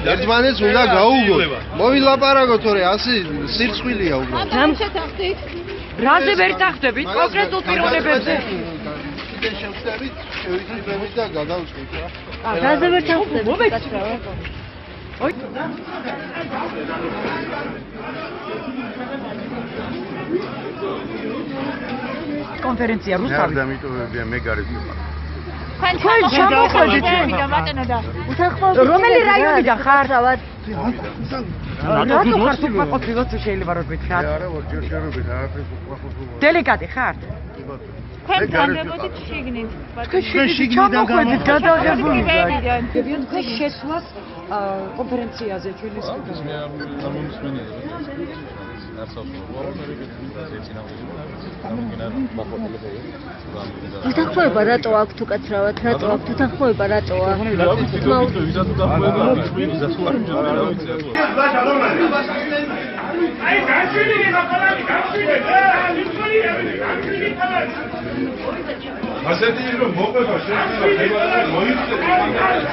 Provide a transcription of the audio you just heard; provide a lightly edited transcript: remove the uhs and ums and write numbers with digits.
ერთმანეთს უნდა გაუგოთ. მოვილაპარაკოთ, თორე ასე სირცხვილია უბრალოდ. რაზე ვერ ტახტებით კონკრეტულ პიროვნებებზე? შევხვდებით, შევიწვდებით და გადავწყვით რა. რაზე ვერ ტახტებით? ოი. კონფერენცია რუსთავი. და ამიტომებია მე გარეთ ვიყავ. თქვენ ჩამოხვედით რომელი რაიონიდან ხარ? რატო ხარ უკმაყოფილო თუ შეიძლება რომ გითხრათ? არა, ვარჯიშობთ, დელეგატი ხარ? თქვენ განდებოდით შიგნით. თქვენ ჩამოხვედით გადაღებული ვარ. თქვენ შესვლას კონფერენციაზე ჩვენი უთანხმოება რატო აქვს თუ კაცრავად, რატო აქვს უთანხმოება რატოა? ასეთი რომ მოყვება შეიძლება მოიწევს